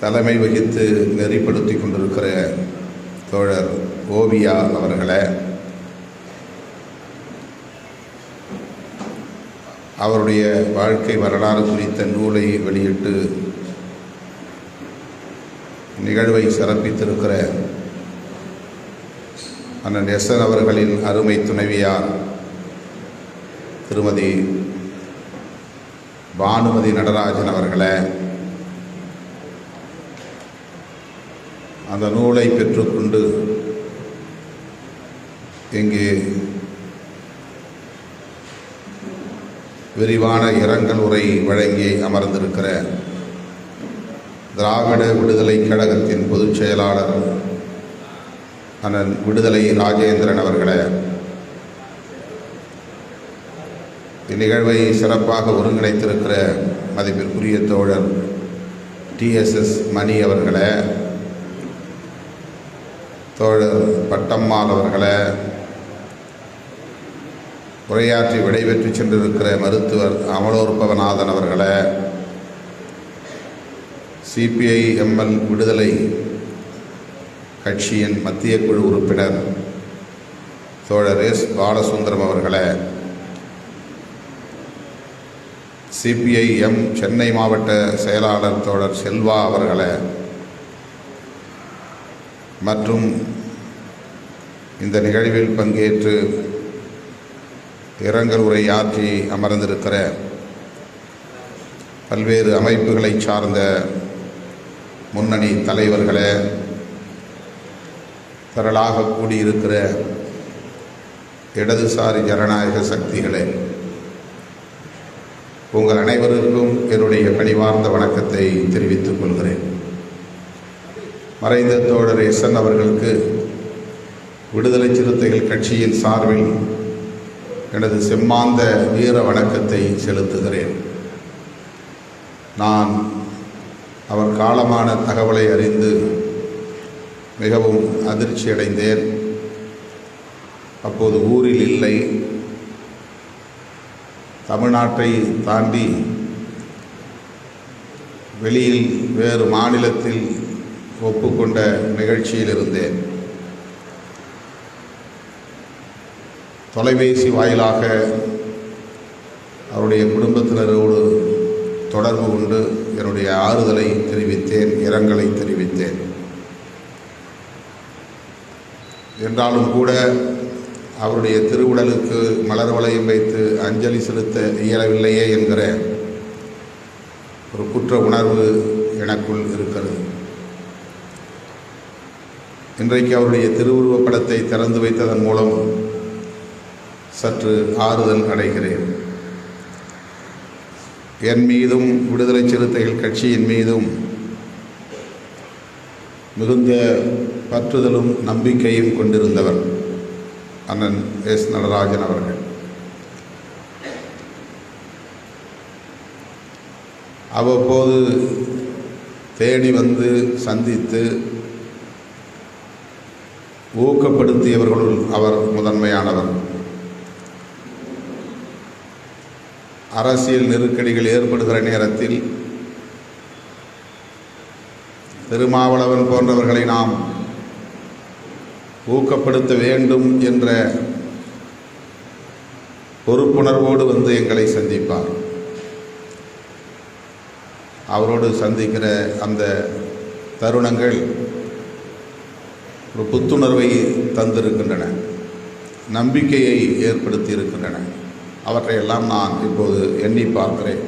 தலைமை வகித்து நெறிப்படுத்தி கொண்டிருக்கிற தோழர் ஓவியா அவர்களை, அவருடைய வாழ்க்கை வரலாறு குறித்த நூலை வெளியிட்டு நிகழ்வை சிறப்பித்திருக்கிற அண்ணன் எஸ்என் அவர்களின் அருமை துணைவியார் திருமதி பானுமதி நடராஜன் அவர்களை, அந்த நூலை பெற்றுக்கொண்டு இங்கே விரிவான இரங்கல் உரை வழங்கி அமர்ந்திருக்கிற திராவிட விடுதலை கழகத்தின் பொதுச் செயலாளர் அண்ணன் விடுதலை ராஜேந்திரன் அவர்களை, இந்நிகழ்வை சிறப்பாக ஒருங்கிணைத்திருக்கிற மதிப்பிற்குரிய தோழர் TSS மணி அவர்களை, தோழர் பட்டம்மாள் அவர்களை, உரையாற்றி விடைபெற்று சென்றிருக்கிற மருத்துவர் அமலோற்பவநாதன் அவர்களை, CPI-ML விடுதலை கட்சியின் மத்திய குழு உறுப்பினர் தோழர் S. பாலசுந்தரம் அவர்களை, CPI-M சென்னை மாவட்ட செயலாளர் தோழர் செல்வா அவர்களை மற்றும் இந்த நிகழ்வில் பங்கேற்று இரங்கல் உரையாற்றி அமர்ந்திருக்கிற பல்வேறு அமைப்புகளை சார்ந்த முன்னணி தலைவர்களே, திரளாக கூடியிருக்கிற இடதுசாரி ஜனநாயக சக்திகளே, உங்கள் அனைவருக்கும் என்னுடைய பணிவார்ந்த வணக்கத்தை தெரிவித்துக் கொள்கிறேன். மறைந்த தோழர் SN அவர்களுக்கு விடுதலை சிறுத்தைகள் கட்சியின் சார்பில் எனது செம்மாந்த வீர வணக்கத்தை செலுத்துகிறேன். நான் அவர் காலமான தகவலை அறிந்து மிகவும் அதிர்ச்சி அடைந்தேன். அப்போது ஊரில் இல்லை, தமிழ்நாட்டை தாண்டி வெளியில் வேறு மாநிலத்தில் ஒப்புக்கொண்ட நிகழ்ச்சியில் இருந்தேன். தொலைபேசி வாயிலாக அவருடைய குடும்பத்தினரோடு தொடர்பு கொண்டு என்னுடைய ஆறுதலை தெரிவித்தேன், இரங்கலை தெரிவித்தேன். என்றாலும் கூட அவருடைய திருவுடலுக்கு மலர் வளையம் வைத்து அஞ்சலி செலுத்த இயலவில்லையே என்கிற ஒரு குற்ற உணர்வு எனக்குள் இருக்கிறது. இன்றைக்கு அவருடைய திருவுருவப் படத்தை திறந்து வைத்ததன் மூலம் சற்று ஆறுதல் அடைகிறேன். என் மீதும் விடுதலை சிறுத்தைகள் கட்சியின் மீதும் மிகுந்த பற்றுதலும் நம்பிக்கையும் கொண்டிருந்தவர் அண்ணன் S. நடராஜன் அவர்கள். அவ்வப்போது தேடி வந்து சந்தித்து ஊக்கப்படுத்தியவர்களுள் அவர் முதன்மையானவர். அரசியல் நெருக்கடிகள் ஏற்படுகிற நேரத்தில் திருமாவளவன் போன்றவர்களை நாம் ஊக்கப்படுத்த வேண்டும் என்ற பொறுப்புணர்வோடு வந்து எங்களை சந்திப்பார். அவரோடு சந்திக்கிற அந்த தருணங்கள் ஒரு புத்துணர்வை தந்திருக்கின்றன, நம்பிக்கையை ஏற்படுத்தி இருக்கின்றன. அவற்றையெல்லாம் நான் இப்போது எண்ணி பார்க்கிறேன்.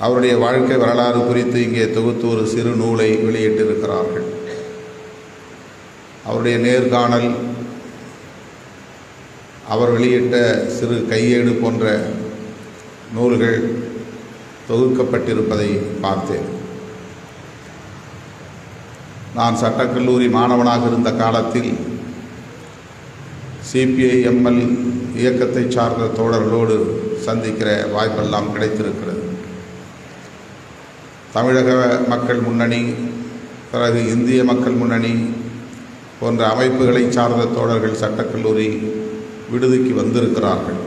அவருடைய வாழ்க்கை வரலாறு குறித்து இங்கே தொகுத்து ஒரு சிறு நூலை வெளியிட்டிருக்கிறார்கள். அவருடைய நேர்காணல், அவர் வெளியிட்ட சிறு கையேடு போன்ற நூல்கள் தொகுக்கப்பட்டிருப்பதை பார்த்தேன். நான் சட்டக்கல்லூரி மாணவனாக இருந்த காலத்தில் CPI-ML இயக்கத்தை சார்ந்த தோழர்களோடு சந்திக்கிற வாய்ப்பெல்லாம் கிடைத்திருக்கிறது. தமிழக மக்கள் முன்னணி, பிறகு இந்திய மக்கள் முன்னணி போன்ற அமைப்புகளை சார்ந்த தோழர்கள் சட்டக்கல்லூரி விடுதிக்கு வந்திருக்கிறார்கள்.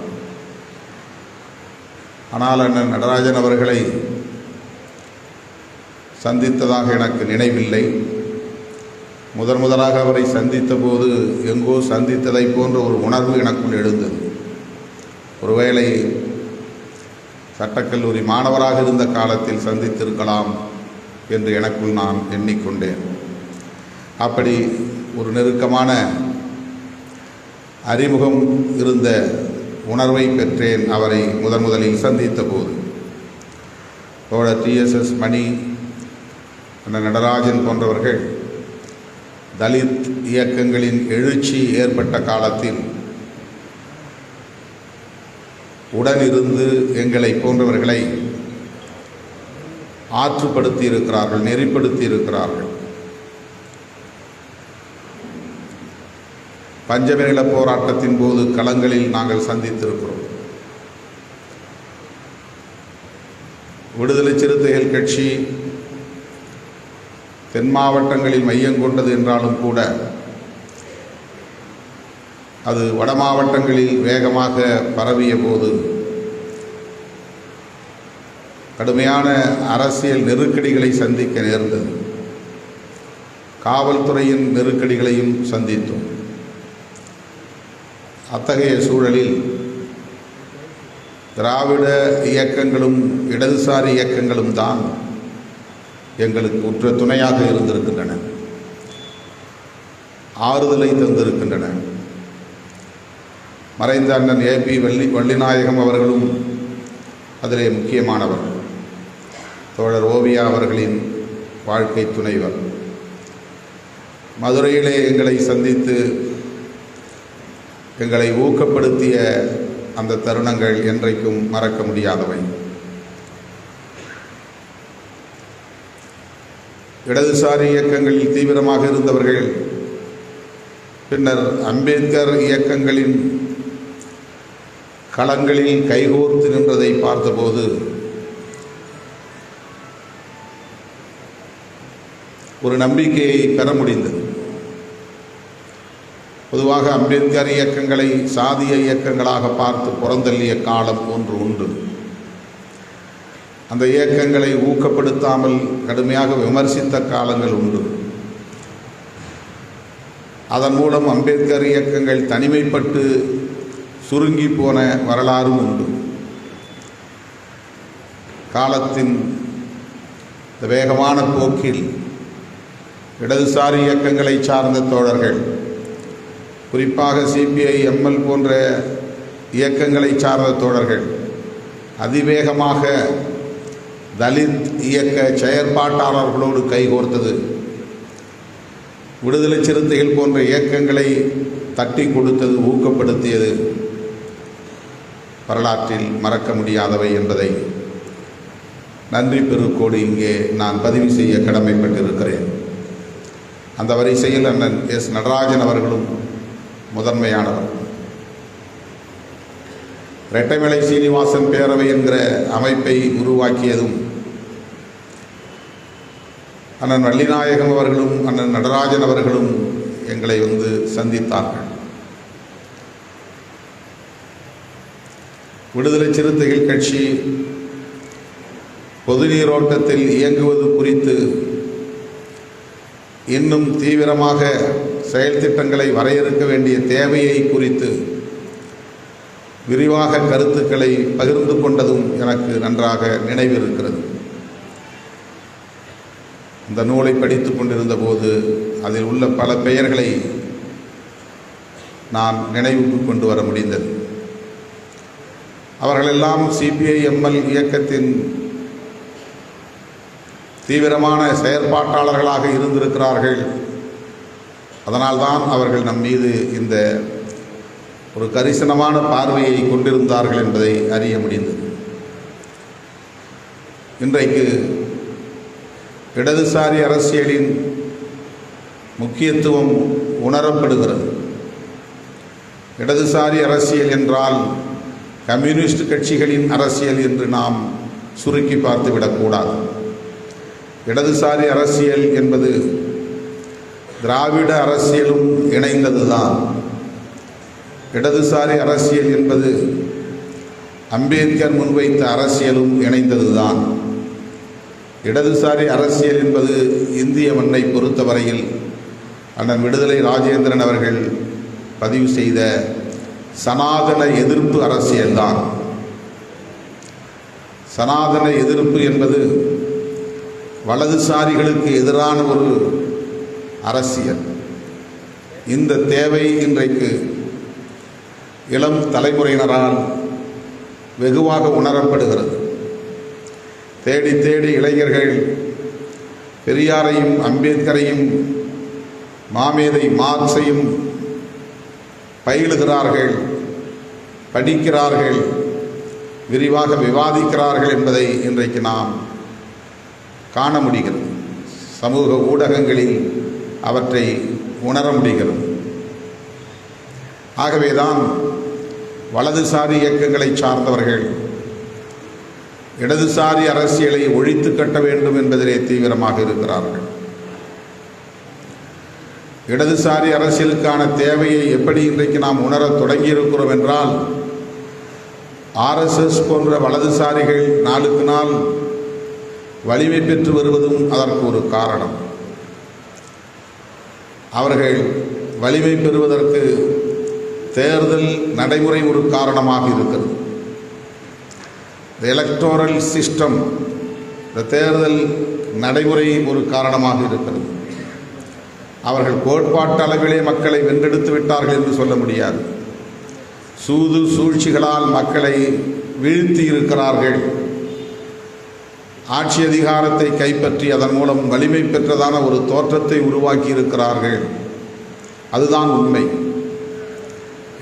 ஆனால் அண்ணன் நடராஜன் அவர்களை சந்தித்ததாக எனக்கு நினைவில்லை. முதலாக அவரை சந்தித்த போது எங்கோ சந்தித்ததை போன்ற ஒரு உணர்வு எனக்குள் எழுந்தது. ஒருவேளை சட்டக்கல்லூரி மாணவராக இருந்த காலத்தில் சந்தித்திருக்கலாம் என்று எனக்குள் நான் எண்ணிக்கொண்டேன். அப்படி ஒரு நெருக்கமான அறிமுகம் இருந்த உணர்வை பெற்றேன் அவரை முதலில் சந்தித்த போது. தோழர் TSS மணி, அண்ணன் நடராஜன் போன்றவர்கள் தலித் இயக்கங்களின் எழுச்சி ஏற்பட்ட காலத்தில் உடனிருந்து எங்களை போன்றவர்களை ஆற்றுப்படுத்தி இருக்கிறார்கள், நெறிப்படுத்தி இருக்கிறார்கள். பஞ்சமேள போராட்டத்தின் போது களங்களில் நாங்கள் சந்தித்திருக்கிறோம். விடுதலை சிறுத்தைகள் கட்சி தென் மாவட்டங்களில் மையம் கொண்டது என்றாலும் கூட அது வட மாவட்டங்களில் வேகமாக பரவிய போது கடுமையான அரசியல் நெருக்கடிகளை சந்திக்க நேர்ந்தது. காவல்துறையின் நெருக்கடிகளையும் சந்தித்தோம். அத்தகைய சூழலில் திராவிட இயக்கங்களும் இடதுசாரி இயக்கங்களும் தான் எங்களுக்கு உற்ற துணையாக இருந்திருக்கின்றன, ஆறுதலை தந்திருக்கின்றன. மறைந்த அண்ணன் AP வள்ளிநாயகம் அவர்களும் அதிலே முக்கியமானவர். தோழர் ஓவியா அவர்களின் வாழ்க்கை துணைவர் மதுரையிலே எங்களை சந்தித்து எங்களை ஊக்கப்படுத்திய அந்த தருணங்கள் என்றைக்கும் மறக்க முடியாதவை. இடதுசாரி இயக்கங்களில் தீவிரமாக இருந்தவர்கள் பின்னர் அம்பேத்கர் இயக்கங்களின் களங்களில் கைகோர்த்து நின்றதை பார்த்தபோது ஒரு நம்பிக்கையை பெற முடிந்தது. பொதுவாக அம்பேத்கர் இயக்கங்களை சாதிய இயக்கங்களாக பார்த்து புறந்தள்ளிய காலம் ஒன்று உண்டு. அந்த இயக்கங்களை ஊக்கப்படுத்தாமல் கடுமையாக விமர்சித்த காலங்கள் உண்டு. அதன் மூலம் அம்பேத்கர் இயக்கங்கள் தனிமைப்பட்டு சுருங்கி போன வரலாறும் உண்டு. காலத்தின் வேகமான போக்கில் இடதுசாரி இயக்கங்களை சார்ந்த தோழர்கள், குறிப்பாக CPI ML போன்ற இயக்கங்களை சார்ந்த தோழர்கள் அதிவேகமாக தலித் இயக்க செயற்பாட்டாளர்களோடு கைகோர்த்தது விடுதலை சிறுத்தைகள் போன்ற இயக்கங்களை தட்டி கொடுத்தது, ஊக்கப்படுத்தியது வரலாற்றில் மறக்க முடியாதவை என்பதை நன்றி பெருக்கோடு இங்கே நான் பதிவு செய்ய கடமைப்பட்டிருக்கிறேன். அந்த வரிசையில் அண்ணன் S. நடராஜன் அவர்களும் முதன்மையானவர். ரெட்டைமலை சீனிவாசன் பேரவை என்கிற அமைப்பை உருவாக்கியதும் அண்ணன் வள்ளிநாயகம் அவர்களும் அண்ணன் நடராஜன் அவர்களும் எங்களை வந்து சந்தித்தார்கள். விடுதலை சிறுத்தைகள் கட்சி பொது நீரோட்டத்தில் இயங்குவது குறித்து இன்னும் தீவிரமாக செயல் திட்டங்களை வரையறுக்க வேண்டிய தேவையை குறித்து விரிவாக கருத்துக்களை பகிர்ந்து கொண்டதும் எனக்கு நன்றாக நினைவிருக்கிறது. இந்த நூலை படித்து கொண்டிருந்த போது அதில் உள்ள பல பெயர்களை நான் நினைவுக்கு கொண்டு வர முடிந்தது. அவர்களெல்லாம் CPI ML இயக்கத்தின் தீவிரமான செயற்பாட்டாளர்களாக இருந்திருக்கிறார்கள். அதனால்தான் அவர்கள் நம் மீது இந்த ஒரு கரிசனமான பார்வையை கொண்டிருந்தார்கள் என்பதை அறிய முடிந்தது. இன்றைக்கு இடதுசாரி அரசியலின் முக்கியத்துவம் உணரப்படுகிறது. இடதுசாரி அரசியல் என்றால் கம்யூனிஸ்ட் கட்சிகளின் அரசியல் என்று நாம் சுருக்கி பார்த்துவிடக்கூடாது. இடதுசாரி அரசியல் என்பது திராவிட அரசியலும் இணைந்ததுதான். இடதுசாரி அரசியல் என்பது அம்பேத்கர் முன்வைத்த அரசியலும் இணைந்ததுதான். இடதுசாரி அரசியல் என்பது இந்திய மண்ணை பொறுத்தவரையில் அண்ணன் விடுதலை ராஜேந்திரன் அவர்கள் பதிவு செய்த சனாதன எதிர்ப்பு அரசியல்தான். சனாதன எதிர்ப்பு என்பது வலதுசாரிகளுக்கு எதிரான ஒரு அரசியல். இந்த தேவை இன்றைக்கு இளம் தலைமுறையினரால் வெகுவாக உணரப்படுகிறது. தேடி தேடி இளைஞர்கள் பெரியாரையும் அம்பேத்கரையும் மாமேதை மார்க்ஸையும் பயிலுகிறார்கள், படிக்கிறார்கள், விரிவாக விவாதிக்கிறார்கள் என்பதை இன்றைக்கு நாம் காண முடிகிறது. சமூக ஊடகங்களில் அவற்றை உணர முடிகிறது. ஆகவேதான் வலதுசாரி இயக்கங்களை சார்ந்தவர்கள் இடதுசாரி அரசியலை ஒழித்து கட்ட வேண்டும் என்பதிலே தீவிரமாக இருக்கிறார்கள். இடதுசாரி அரசியலுக்கான தேவையை எப்படி இன்றைக்கு நாம் உணரத் தொடங்கியிருக்கிறோம் என்றால், RSS போன்ற வலதுசாரிகள் நாளுக்கு நாள் வலிமை பெற்று வருவதும் அதற்கு ஒரு காரணம். அவர்கள் வலிமை பெறுவதற்கு தேர்தல் நடைமுறை ஒரு காரணமாக இருக்கிறது. எலக்டோரல் சிஸ்டம், இந்த தேர்தல் நடைமுறை ஒரு காரணமாக இருக்கிறது. அவர்கள் கோட்பாட்டு அளவிலே மக்களை வென்றெடுத்து விட்டார்கள் என்று சொல்ல முடியாது. சூது சூழ்ச்சிகளால் மக்களை வீழ்த்தி இருக்கிறார்கள். ஆட்சி அதிகாரத்தை கைப்பற்றி அதன் மூலம் வலிமை பெற்றதான ஒரு தோற்றத்தை உருவாக்கி இருக்கிறார்கள். அதுதான் உண்மை.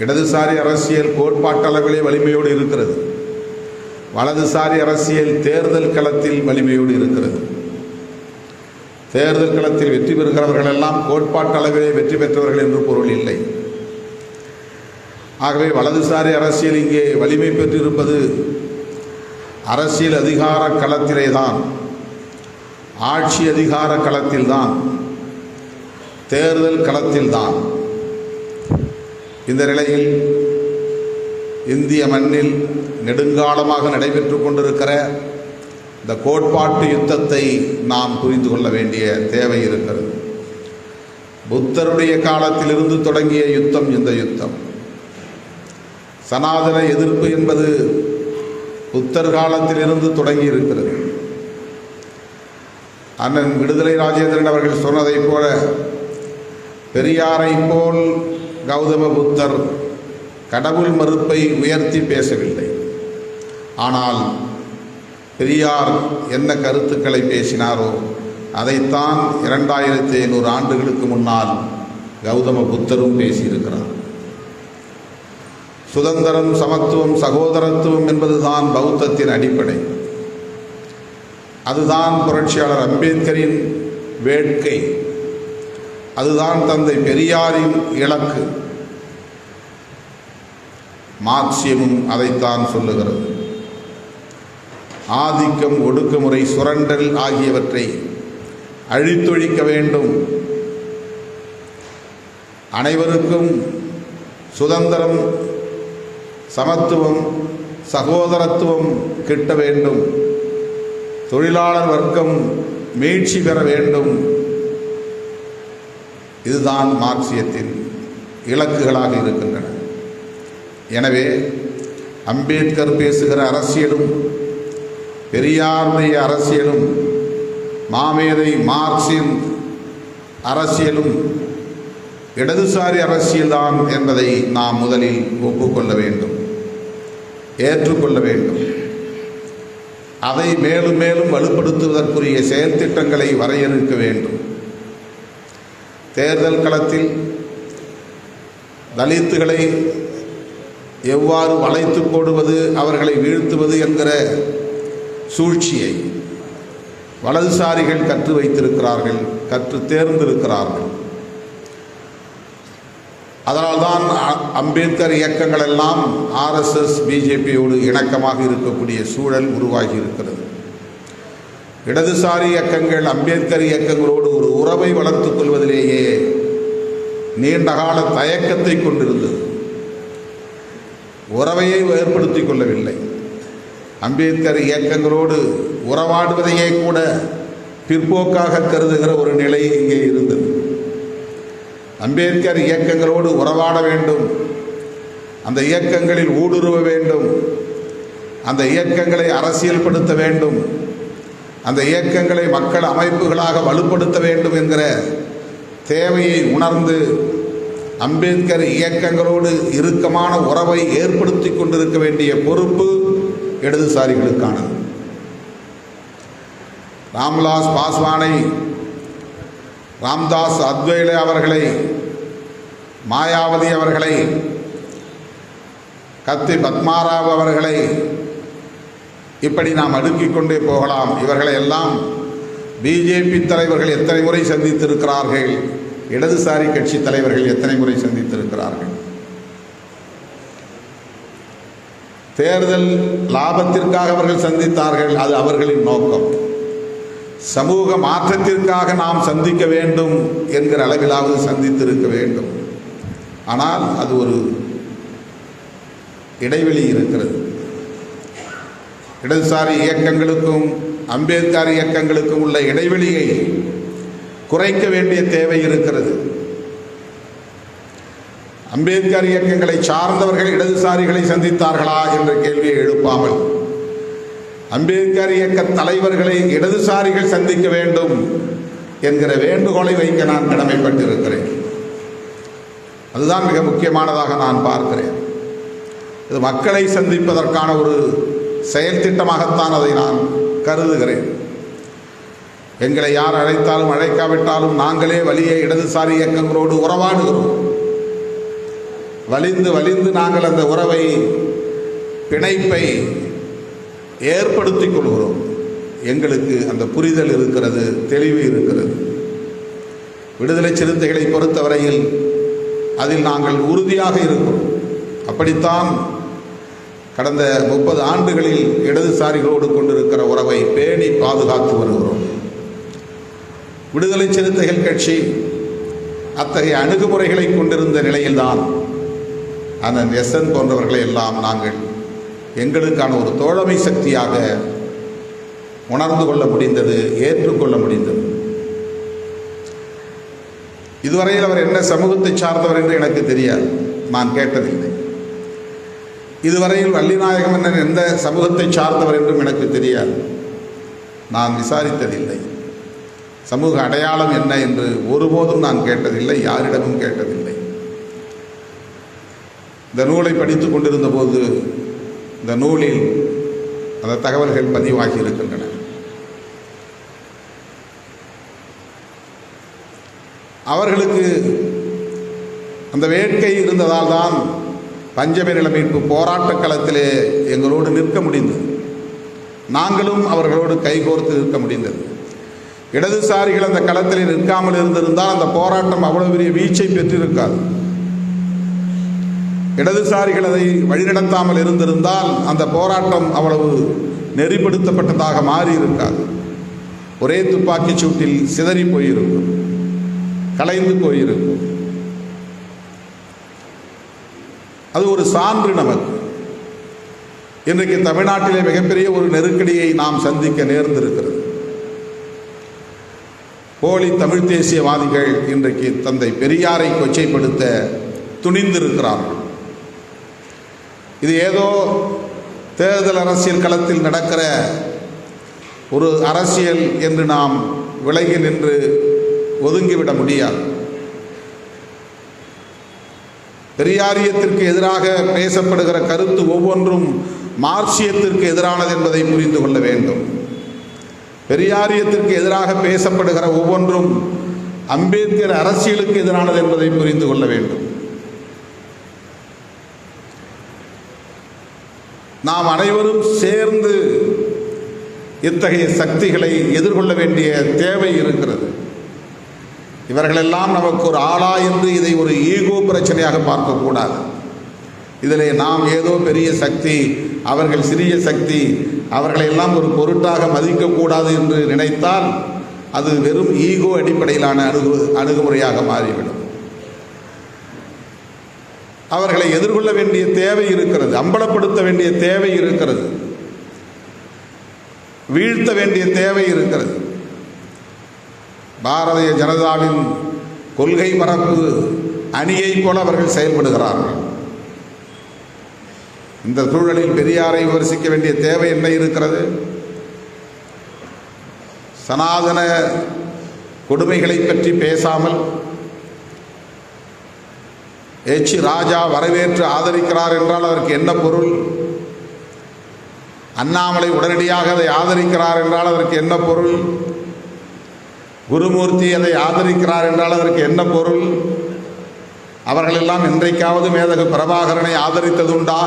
இடதுசாரி அரசியல் கோட்பாட்டளவிலே வலிமையோடு இருக்கிறது. வலதுசாரி அரசியல் தேர்தல் களத்தில் வலிமையோடு இருக்கிறது. தேர்தல் களத்தில் வெற்றி பெறுகிறவர்கள் எல்லாம் கோட்பாட்டளவிலே வெற்றி பெற்றவர்கள் என்று பொருள் இல்லை. ஆகவே வலதுசாரி அரசியல் இங்கே வலிமை பெற்றிருப்பது அரசியல் அதிகார களத்திலே தான், ஆட்சி அதிகார களத்தில்தான், தேர்தல் களத்தில்தான். இந்த நிலையில் இந்திய மண்ணில் நெடுங்காலமாக நடைபெற்று கொண்டிருக்கிற இந்த கோட்பாட்டு யுத்தத்தை நாம் புரிந்து கொள்ள வேண்டிய தேவை இருக்கிறது. புத்தருடைய காலத்திலிருந்து தொடங்கிய யுத்தம் இந்த யுத்தம். சனாதன எதிர்ப்பு என்பது புத்தர் காலத்திலிருந்து தொடங்கி இருக்கிறது. அண்ணன் விடுதலை ராஜேந்திரன் அவர்கள் சொன்னதைப் போல பெரியாரை போல் கௌதம புத்தர் கடவுள் மறுப்பை உயர்த்தி பேசவில்லை. ஆனால் பெரியார் என்ன கருத்துக்களை பேசினாரோ அதைத்தான் 2500 ஆண்டுகளுக்கு முன்னால் கௌதம புத்தரும் பேசியிருக்கிறார். சுதந்திரம், சமத்துவம், சகோதரத்துவம் என்பதுதான் பௌத்தத்தின் அடிப்படை. அதுதான் புரட்சியாளர் அம்பேத்கரின் வேட்கை. அதுதான் தந்தை பெரியாரின் இலக்கு. மார்க்சியமும் அதைத்தான் சொல்லுகிறது. ஆதிக்கம், ஒடுக்குமுறை, சுரண்டல் ஆகியவற்றை அழித்தொழிக்க வேண்டும். அனைவருக்கும் சுதந்திரம், சமத்துவம், சகோதரத்துவம் கிட்ட வேண்டும். தொழிலாளர் வர்க்கம் மீட்சி பெற வேண்டும். இதுதான் மார்க்சியத்தின் இலக்குகளாக இருக்கின்றன. எனவே அம்பேத்கர் பேசுகிற அரசியலும் பெரியாருடைய அரசியலும் மாமேதை மார்க்சின் அரசியலும் இடதுசாரி அரசியல்தான் என்பதை நாம் முதலில் ஒப்புக்கொள்ள வேண்டும், ஏற்றுக்கொள்ள வேண்டும். அதை மேலும் மேலும் வலுப்படுத்துவதற்குரிய செயல் திட்டங்களை வரையறுக்க வேண்டும். தேர்தல் களத்தில் தலித்துகளை எவ்வாறு வளைத்து போடுவது, அவர்களை வீழ்த்துவது என்கிற சூழ்ச்சியை வலதுசாரிகள் கற்று வைத்திருக்கிறார்கள், கற்று தேர்ந்திருக்கிறார்கள். அதனால்தான் அம்பேத்கர் இயக்கங்கள் எல்லாம் RSS பிஜேபியோடு இணக்கமாக இருக்கக்கூடிய சூழல் உருவாகி இருக்கிறது. இடதுசாரி இயக்கங்கள் அம்பேத்கர் இயக்கங்களோடு ஒரு உறவை வளர்த்துக் கொள்வதிலேயே நீண்டகால தயக்கத்தை கொண்டிருந்தது. உறவையை ஏற்படுத்திக் கொள்ளவில்லை. அம்பேத்கர் இயக்கங்களோடு உறவாடுவதையே கூட பிற்போக்காக கருதுகிற ஒரு நிலை இங்கே இருந்தது. அம்பேத்கர் இயக்கங்களோடு உறவாட வேண்டும், அந்த இயக்கங்களில் ஊடுருவ வேண்டும், அந்த இயக்கங்களை அரசியல்படுத்த வேண்டும், அந்த இயக்கங்களை மக்கள் அமைப்புகளாக வலுப்படுத்த வேண்டும் என்கிற தேவையை உணர்ந்து அம்பேத்கர் இயக்கங்களோடு இறுக்கமான உறவை ஏற்படுத்தி கொண்டிருக்க வேண்டிய பொறுப்பு இடதுசாரிகளுக்கானது. ராம்விலாஸ் பாஸ்வானை, ராம்தாஸ் அத்வைலே அவர்களை, மாயாவதி அவர்களை, கத்தி பத்மாராவ் அவர்களை, இப்படி நாம் அடுக்கிக் கொண்டே போகலாம். இவர்களை எல்லாம் பிஜேபி தலைவர்கள் எத்தனை முறை சந்தித்திருக்கிறார்கள், இடதுசாரி கட்சி தலைவர்கள் எத்தனை முறை சந்தித்திருக்கிறார்கள். தேர்தல் லாபத்திற்காக அவர்கள் சந்தித்தார்கள், அது அவர்களின் நோக்கம். சமூக மாற்றத்திற்காக நாம் சந்திக்க வேண்டும் என்கிற அளவிலாவது சந்தித்திருக்க வேண்டும். ஆனால் அது ஒரு இடைவெளி இருக்கிறது. இடதுசாரி இயக்கங்களுக்கும் அம்பேத்கர் இயக்கங்களுக்கும் உள்ள இடைவெளியை குறைக்க வேண்டிய தேவை இருக்கிறது. அம்பேத்கர் இயக்கங்களை சார்ந்தவர்கள் இடதுசாரிகளை சந்தித்தார்களா என்ற கேள்வியை எழுப்பாமல், அம்பேத்கர் இயக்க தலைவர்களை இடதுசாரிகள் சந்திக்க வேண்டும் என்கிற வேண்டுகோளை வைக்க நான் கடமைப்பட்டிருக்கிறேன். அதுதான் மிக முக்கியமானதாக நான் பார்க்கிறேன். இது மக்களை சந்திப்பதற்கான ஒரு செயல் திட்டமாகத்தான் அதை நான் கருதுகிறேன். எங்களை யார் அழைத்தாலும் அழைக்காவிட்டாலும் நாங்களே வலிய இடதுசாரி இயக்கங்களோடு உறவாடுகிறோம். வலிந்து வலிந்து நாங்கள் அந்த உறவை, பிணைப்பை ஏற்படுத்திக் கொள்கிறோம். எங்களுக்கு அந்த புரிதல் இருக்கிறது, தெளிவு இருக்கிறது. விடுதலை சிறுத்தைகளை பொறுத்தவரையில் அதில் நாங்கள் உறுதியாக இருக்கிறோம். அப்படித்தான் கடந்த 30 ஆண்டுகளில் இடதுசாரிகளோடு கொண்டிருக்கிற உறவை பேணி பாதுகாத்து வருகிறோம். விடுதலை சிறுத்தைகள் கட்சி அத்தகைய அணுகுமுறைகளை கொண்டிருந்த நிலையில்தான் அண்ணன் எஸ்என் போன்றவர்களை எல்லாம் நாங்கள் எங்களுக்கான ஒரு தோழமை சக்தியாக உணர்ந்து கொள்ள முடிந்தது, ஏற்றுக்கொள்ள முடிந்தது. இதுவரையில் அவர் என்ன சமூகத்தை சார்ந்தவர் என்று எனக்கு தெரியாது, நான் கேட்டதில்லை. இதுவரையில் வள்ளிநாயகம் என்ன எந்த சமூகத்தை சார்ந்தவர் என்றும் எனக்கு தெரியாது, நான் விசாரித்ததில்லை. சமூக அடையாளம் என்ன என்று ஒருபோதும் நான் கேட்டதில்லை, யாரிடமும் கேட்டதில்லை. இந்த நூலை படித்து கொண்டிருந்த போது இந்த நூலில் அந்த தகவல்கள் பதிவாகி இருக்கின்றன. அவர்களுக்கு அந்த வேட்கை இருந்ததால் தான் பஞ்சமி நில மீட்பு போராட்ட களத்திலே எங்களோடு நிற்க முடிந்தது. நாங்களும் அவர்களோடு கைகோர்த்து நிற்க முடிந்தது. இடதுசாரிகள் அந்த களத்தில் நிற்காமல் இருந்திருந்தால் அந்த போராட்டம் அவ்வளவு பெரிய வீச்சை பெற்றிருக்காது. இடதுசாரிகள் அதை வழிநடத்தாமல் இருந்திருந்தால் அந்த போராட்டம் அவ்வளவு நெறிப்படுத்தப்பட்டதாக மாறி இருக்காது. ஒரே துப்பாக்கிச் சூட்டில் சிதறி போயிருக்கும், கலைந்து போயிருக்கும். அது ஒரு சான்று நமக்கு. இன்றைக்கு தமிழ்நாட்டிலே மிகப்பெரிய ஒரு நெருக்கடியை நாம் சந்திக்க நேர்ந்திருக்கிறது. போலி தமிழ் தேசியவாதிகள் இன்றைக்கு தந்தை பெரியாரை கொச்சைப்படுத்த துணிந்திருக்கிறார்கள். இது ஏதோ தேர்தல் அரசியல் களத்தில் நடக்கிற ஒரு அரசியல் என்று நாம் விலகி நின்று ஒதுங்கிவிட முடியாது. பெரியாரியத்திற்கு எதிராக பேசப்படுகிற கருத்து ஒவ்வொன்றும் மார்க்சியத்திற்கு எதிரானது என்பதை புரிந்து கொள்ள வேண்டும். பெரியாரியத்திற்கு எதிராக பேசப்படுகிற ஒவ்வொன்றும் அம்பேத்கர் அரசியலுக்கு எதிரானது என்பதை புரிந்து கொள்ள வேண்டும். நாம் அனைவரும் சேர்ந்து இத்தகைய சக்திகளை எதிர்கொள்ள வேண்டிய தேவை இருக்கிறது. இவர்களெல்லாம் நமக்கு ஒரு ஆளா என்று இதை ஒரு ஈகோ பிரச்சனையாக பார்க்கக்கூடாது. இதில் நாம் ஏதோ பெரிய சக்தி, அவர்கள் சிறிய சக்தி, அவர்களையெல்லாம் ஒரு பொருட்டாக மதிக்கக்கூடாது என்று நினைத்தால் அது வெறும் ஈகோ அடிப்படையிலான அணுகுமுறையாக மாறிவிடும். அவர்களை எதிர்கொள்ள வேண்டிய தேவை இருக்கிறது, அம்பலப்படுத்த வேண்டிய தேவை இருக்கிறது. வீழ்த்த வேண்டிய தேவை இருக்கிறது. பாரதிய ஜனதாவின் கொள்கை பரப்பு அணியை போல அவர்கள் செயல்படுகிறார்கள். இந்த சூழலில் பெரியாரை விமர்சிக்க வேண்டிய தேவை என்ன இருக்கிறது? சனாதன கொடுமைகளை பற்றி பேசாமல் எச் ராஜா வரவேற்று ஆதரிக்கிறார் என்றால் அதற்கு என்ன பொருள்? அண்ணாமலை உடனடியாக அதை ஆதரிக்கிறார் என்றால் அதற்கு என்ன பொருள்? குருமூர்த்தி அதை ஆதரிக்கிறார் என்றால் அதற்கு என்ன பொருள்? அவர்களெல்லாம் என்றைக்காவது மேதகு பிரபாகரனை ஆதரித்ததுண்டா?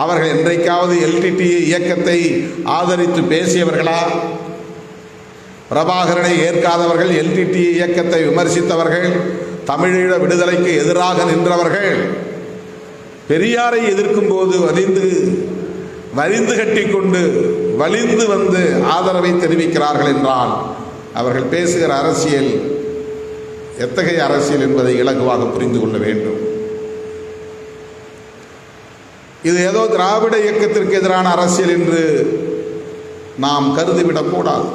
அவர்கள் என்றைக்காவது எல்டிடி இயக்கத்தை ஆதரித்து பேசியவர்களா? பிரபாகரனை ஏற்காதவர்கள், எல்டிடி இயக்கத்தை விமர்சித்தவர்கள், தமிழீழ விடுதலைக்கு எதிராக நின்றவர்கள் பெரியாரை எதிர்க்கும் போது வலிந்து கட்டிக்கொண்டு வலிந்து வந்து ஆதரவை தெரிவிக்கிறார்கள் என்றால் அவர்கள் பேசுகிற அரசியல் எத்தகைய அரசியல் என்பதை இலகுவாக புரிந்து கொள்ள வேண்டும். இது ஏதோ திராவிட இயக்கத்திற்கு எதிரான அரசியல் என்று நாம் கருதிவிடக்கூடாது.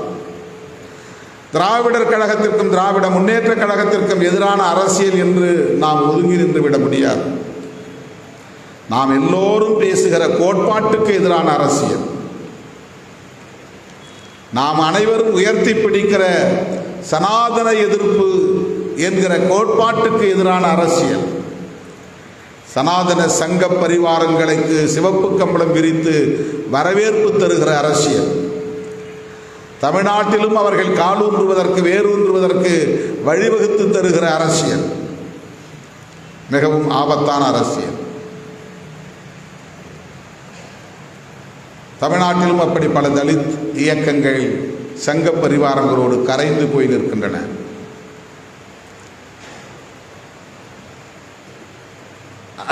திராவிடர் கழகத்திற்கும் திராவிட முன்னேற்ற கழகத்திற்கும் எதிரான அரசியல் என்று நாம் ஒதுங்கி நின்று விட முடியாது. நாம் எல்லோரும் பேசுகிற கோட்பாட்டுக்கு எதிரான அரசியல், நாம் அனைவரும் உயர்த்தி பிடிக்கிற சனாதன எதிர்ப்பு என்கிற கோட்பாட்டுக்கு எதிரான அரசியல், சனாதன சங்க பரிவாரங்களுக்கு சிவப்பு கம்பளம் விரித்து வரவேற்பு தருகிற அரசியல், தமிழ்நாட்டிலும் அவர்கள் காலூன்றுவதற்கு வேரூன்றுவதற்கு வழிவகுத்து தருகிற அரசியல் மிகவும் ஆபத்தான அரசியல். தமிழ்நாட்டிலும் அப்படி பல தலித் இயக்கங்கள் சங்க பரிவாரங்களோடு கரைந்து போய் நிற்கின்றன.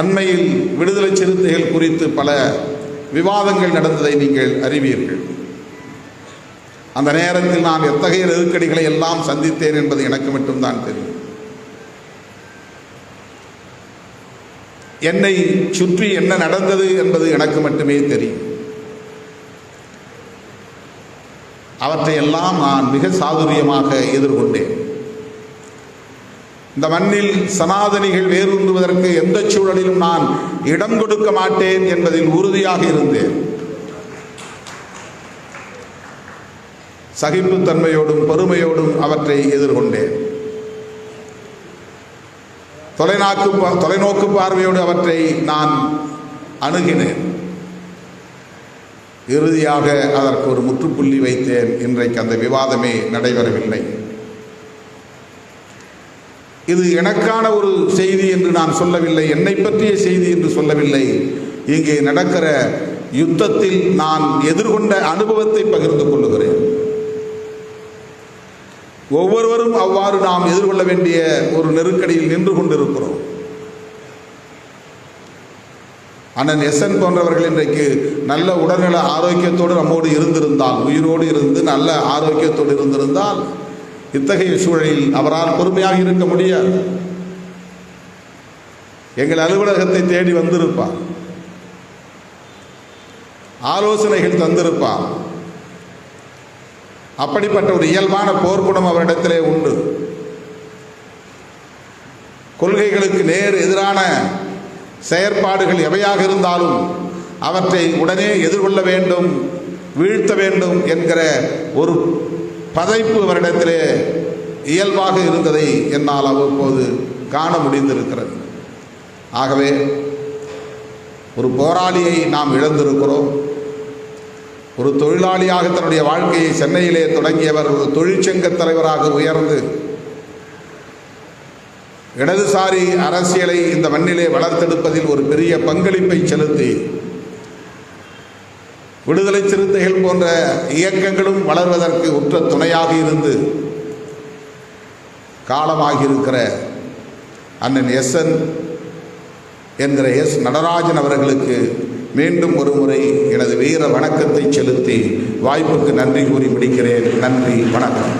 அண்மையில் விடுதலை சிறுத்தைகள் குறித்து பல விவாதங்கள் நடந்ததை நீங்கள் அறிவீர்கள். அந்த நேரத்தில் நான் எத்தகைய நெருக்கடிகளை எல்லாம் சந்தித்தேன் என்பது எனக்கு மட்டும்தான் தெரியும். என்னை சுற்றி என்ன நடந்தது என்பது எனக்கு மட்டுமே தெரியும். அவற்றையெல்லாம் நான் மிக சாதுரியமாக எதிர்கொண்டேன். இந்த மண்ணில் சனாதனிகள் வேரூன்றுவதற்கு எந்த சூழலிலும் நான் இடம் கொடுக்க மாட்டேன் என்பதில் உறுதியாக இருந்தேன். சகிப்புத்தன்மையோடும் பொறுமையோடும் அவற்றை எதிர்கொண்டேன். தொலைநோக்கு பார்வையோடு அவற்றை நான் அணுகினேன். இறுதியாக அதற்கு ஒரு முற்றுப்புள்ளி வைத்தேன். இன்றைக்கு அந்த விவாதமே நடைபெறவில்லை. இது எனக்கான ஒரு செய்தி என்று நான் சொல்லவில்லை, என்னை பற்றிய செய்தி என்று சொல்லவில்லை. இங்கே நடக்கிற யுத்தத்தில் நான் எதிர்கொண்ட அனுபவத்தை பகிர்ந்து கொள்ளுகிறேன். ஒவ்வொருவரும் அவ்வாறு நாம் எதிர்கொள்ள வேண்டிய ஒரு நெருக்கடியில் நின்று கொண்டிருக்கிறோம். அண்ணன் எஸ்என் போன்றவர்கள் இன்றைக்கு நல்ல உடல்நல ஆரோக்கியத்தோடு நம்மோடு இருந்திருந்தால், உயிரோடு இருந்து நல்ல ஆரோக்கியத்தோடு இருந்திருந்தால் இத்தகைய சூழலில் அவரால் பொறுமையாக இருக்க முடியாது. எங்கள் அலுவலகத்தை தேடி வந்திருப்பார், ஆலோசனைகள் தந்திருப்பார். அப்படிப்பட்ட ஒரு இயல்பான போர்க்குணம் அவரிடத்திலே உண்டு. கொள்கைகளுக்கு நேர் எதிரான செயற்பாடுகள் எவையாக இருந்தாலும் அவற்றை உடனே எதிர்கொள்ள வேண்டும், வீழ்த்த வேண்டும் என்கிற ஒரு பதைப்பு அவரிடத்திலே இயல்பாக இருந்ததை என்னால் அவ்வப்போது காண முடிந்திருக்கிறது. ஆகவே ஒரு போராளியை நாம் இழந்திருக்கிறோம். ஒரு தொழிலாளியாக தன்னுடைய வாழ்க்கையை சென்னையிலே தொடங்கியவர் ஒரு தொழிற்சங்க தலைவராக உயர்ந்து இடதுசாரி அரசியலை இந்த மண்ணிலே வளர்த்தெடுப்பதில் ஒரு பெரிய பங்களிப்பை செலுத்தி விடுதலை சிறுத்தைகள் போன்ற இயக்கங்களும் வளர்வதற்கு உற்ற துணையாக இருந்து காலமாகியிருக்கிற அண்ணன் எஸ்என் என்கிற எஸ் நடராஜன் அவர்களுக்கு மீண்டும் ஒரு முறை எனது வீர வணக்கத்தை செலுத்தி வாய்ப்புக்கு நன்றி கூறி முடிக்கிறேன். நன்றி, வணக்கம்.